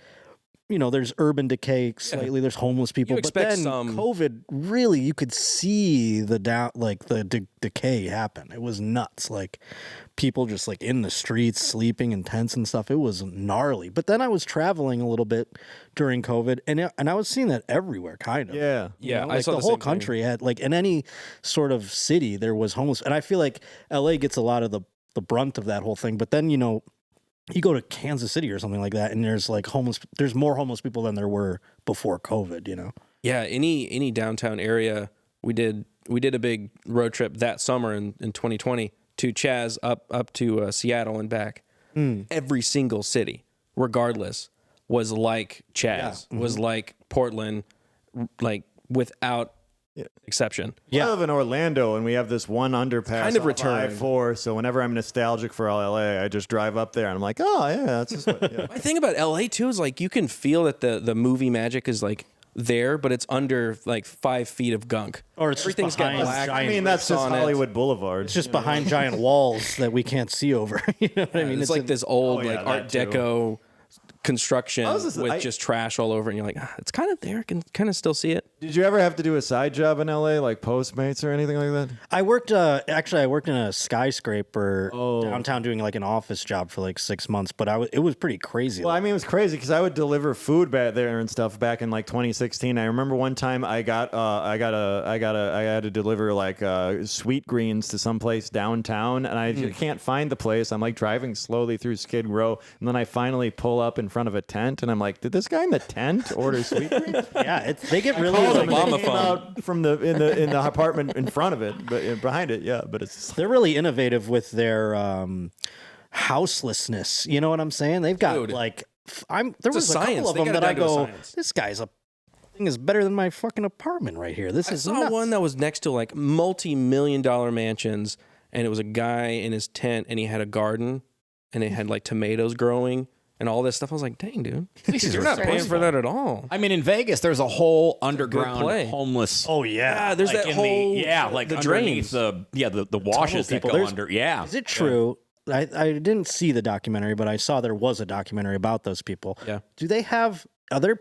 you know, there's urban decay slightly. There's homeless people, but then COVID really, you could see the decay happen. It was nuts. Like people just like in the streets, sleeping in tents and stuff. It was gnarly. But then I was traveling a little bit during COVID, and I was seeing that everywhere, kind of. Yeah, You know, I like saw the the whole same country had like in any sort of city there was homeless, and I feel like LA gets a lot of the brunt of that whole thing. But then you know. You go to Kansas City or something like that, and there's like there's more homeless people than there were before COVID, you know? Yeah, any downtown area. We did a big road trip that summer in 2020 to Chaz up to Seattle and back. Every single city, regardless, was like Chaz, was like Portland, like without exception. I live in Orlando, and we have this one underpass Kind of off returning. I-4, so whenever I'm nostalgic for LA, I just drive up there, and I'm like, oh, yeah, that's just what, yeah. My thing about LA, too, is like you can feel that the movie magic is like there, but it's under like 5 feet of gunk. Or it's just Everything's got behind black. I mean, that's just on it. Hollywood Boulevard. It's just behind giant walls that we can't see over. You know what I mean? It's like this old like Art that too. Deco construction I- just trash all over, and you're like, it's kind of there. I can kind of still see it. Did you ever have to do a side job in LA, like Postmates or anything like that? I worked I worked in a skyscraper downtown doing like an office job for like 6 months, but it was pretty crazy. Well, I mean, it was crazy because I would deliver food back there and stuff back in like 2016. I remember one time I had to deliver like sweet greens to someplace downtown, and I can't find the place. I'm like driving slowly through Skid Row, and then I finally pull up in front of a tent, and I'm like, did this guy in the tent order sweet greens? Yeah, they get really Called like, him, and Obama they came phone. out from in the apartment in front of it, but behind it, yeah. But it's they're really innovative with their houselessness. You know what I'm saying? They've got Dude. like there was a science. couple of They them got it that I down to a go, science. this guy's thing is better than my fucking apartment right here. This I is saw nuts. one that was next to like multi-million-dollar mansions, and it was a guy in his tent, and he had a garden, and it had like tomatoes growing and all this stuff. I was like, dang, dude, you're not paying for that at all. I mean, in Vegas, there's a whole underground play. homeless. Oh yeah, there's like that in whole like the underneath drains. the washes that people. go There's- under. Yeah, Is it true? I didn't see the documentary, but I saw there was a documentary about those people. Yeah. Do they have other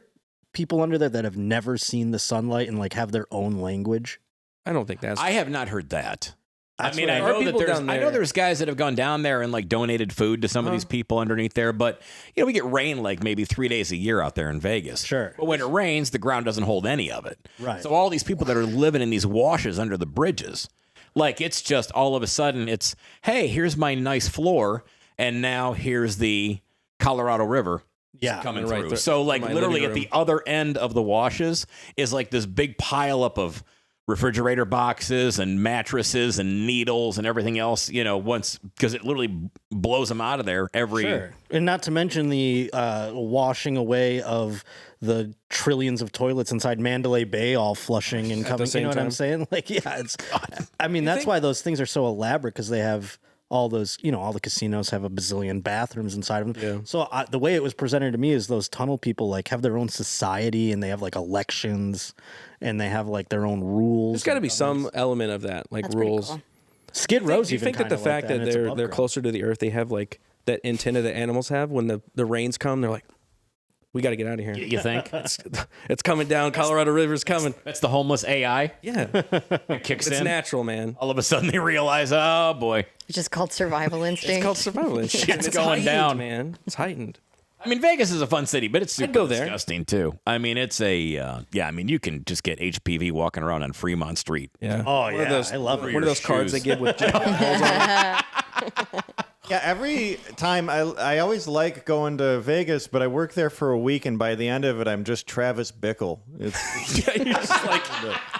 people under there that have never seen the sunlight and like have their own language? I don't think that's. I have not heard that. That's I mean, what I There are know that people there's down I know there. there's guys that have gone down there and like donated food to some of these people underneath there, but we get rain like maybe 3 days a year out there in Vegas. Sure. But when it rains, the ground doesn't hold any of it. Right. So all these people that are living in these washes under the bridges, like it's just all of a sudden it's, hey, here's my nice floor, and now here's the Colorado River. Yeah. Coming Right through. there- So like my literally living at room. the other end of the washes is like this big pile up of refrigerator boxes and mattresses and needles and everything else, once, because it literally blows them out of there every. Sure. And not to mention the washing away of the trillions of toilets inside Mandalay Bay all flushing and coming. You same know what I'm time. saying? Like, yeah, it's. I mean, that's why those things are so elaborate, because they have all those, all the casinos have a bazillion bathrooms inside of them. Yeah. So the way it was presented to me is those tunnel people like have their own society, and they have like elections, and they have like their own rules. There's got to and be some element of that, like That's pretty rules. cool. Skid Row's Do you even think that the kinda like fact that and it's they're above ground. closer to the earth, they have like that antenna that animals have when the rains come, they're like, we got to get out of here. You think? It's coming down. Colorado River's coming. That's the homeless AI. Yeah, It kicks it's in. natural, man. All of a sudden they realize, oh boy. It's just called survival instinct. It's called survival instinct. Shit's It's going heightened, down. man. It's heightened. I mean, Vegas is a fun city, but it's super go there. disgusting too. I mean, it's I mean, you can just get HPV walking around on Fremont Street. Yeah. Oh One of yeah, those- I love it. One of those cards they shoes. give with holes on it. Yeah, every time I always like going to Vegas, but I work there for a week, and by the end of it, I'm just Travis Bickle. Yeah, you're just like,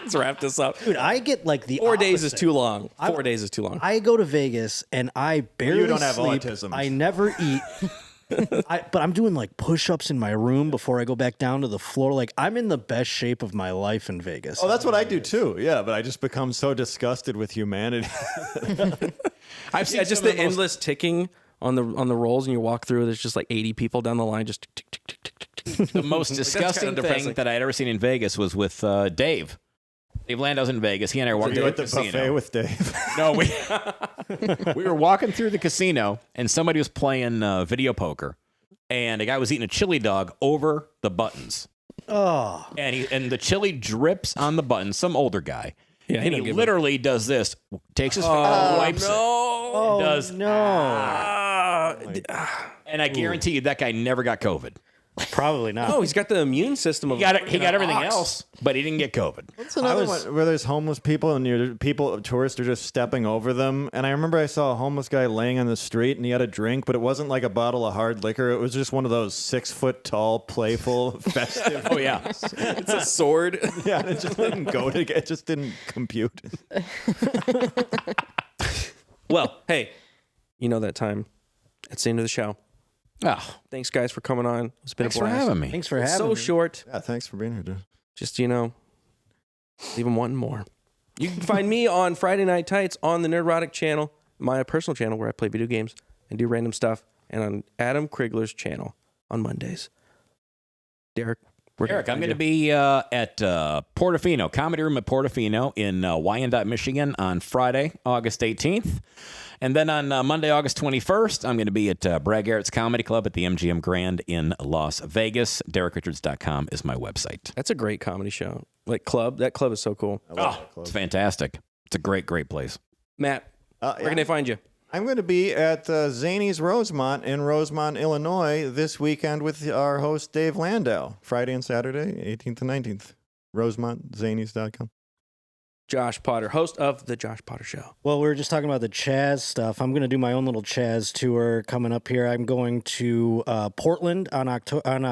let's wrap this up. Dude, I get like the 4 days is opposite. too long. 4 days is too long. I go to Vegas and I barely don't have sleep. autism. I never eat. But I'm doing like push-ups in my room before I go back down to the floor. Like I'm in the best shape of my life in Vegas. Oh, that's what I do too. Yeah, but I just become so disgusted with humanity. I've seen Yeah, just some of the endless ticking on the rolls, and you walk through. There's just like 80 people down the line, just tick, tick, tick, tick, tick, tick. The most disgusting kinda thing depressing. that I'd ever seen in Vegas was with Dave. Dave Landau's in Vegas. He and I were walking You through at the the buffet casino. with Dave. No, we were walking through the casino, and somebody was playing video poker, and a guy was eating a chili dog over the buttons, Oh, and the chili drips on the buttons. Some older guy. Yeah, and don't he give literally does this, takes his finger, wipes it, oh does no! and I guarantee you that guy never got COVID. Probably not. Oh, he's got the immune system of He got everything ox. else, but he didn't get COVID. That's another one where there's homeless people and tourists are just stepping over them. And I remember I saw a homeless guy laying on the street and he had a drink, but it wasn't like a bottle of hard liquor. It was just one of those 6 foot tall, playful, festive. Oh yeah, It's a sword. Yeah, and it just didn't go together. It just didn't compute. Well, hey, you know that time. It's the end of the show. oh, Thanks, guys, for coming on. It's been thanks a for blast. having me. Thanks for It's having so me. short. Yeah, thanks for being here, dude. Just, leave them wanting more. You can find me on Friday Night Tights on the Nerdrotic channel, my personal channel where I play video games and do random stuff, and on Adam Krigler's channel on Mondays. Derek, Eric, I'm going to be at Portofino, Comedy Room at Portofino in Wyandotte, Michigan on Friday, August 18th. And then on Monday, August 21st, I'm going to be at Brad Garrett's Comedy Club at the MGM Grand in Las Vegas. DerekRichards.com is my website. That's a great comedy show. Like club. That club is so cool. It's fantastic. It's a great, great place. Matt, where yeah. can they find you? I'm going to be at Zany's Rosemont in Rosemont, Illinois this weekend with our host, Dave Landau. Friday and Saturday, 18th and 19th. RosemontZanies.com. Josh Potter, host of The Josh Potter Show. Well, we were just talking about the Chaz stuff. I'm going to do my own little Chaz tour coming up here. I'm going to Portland on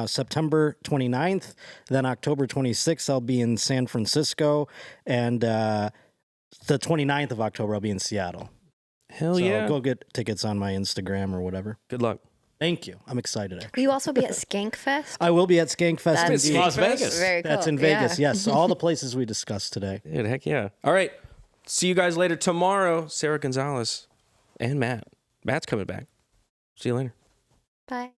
September 29th. Then October 26th, I'll be in San Francisco. And the 29th of October, I'll be in Seattle. Hell So yeah. go get tickets on my Instagram or whatever. Good luck. Thank you. I'm excited. Will you also be at Skankfest? I will be at Skankfest That's in Las Vegas. Very cool. That's in Vegas. Yeah. Yes, all the places we discussed today. Dude, heck yeah. All right. See you guys later tomorrow. Sarah Gonzalez and Matt. Matt's coming back. See you later. Bye.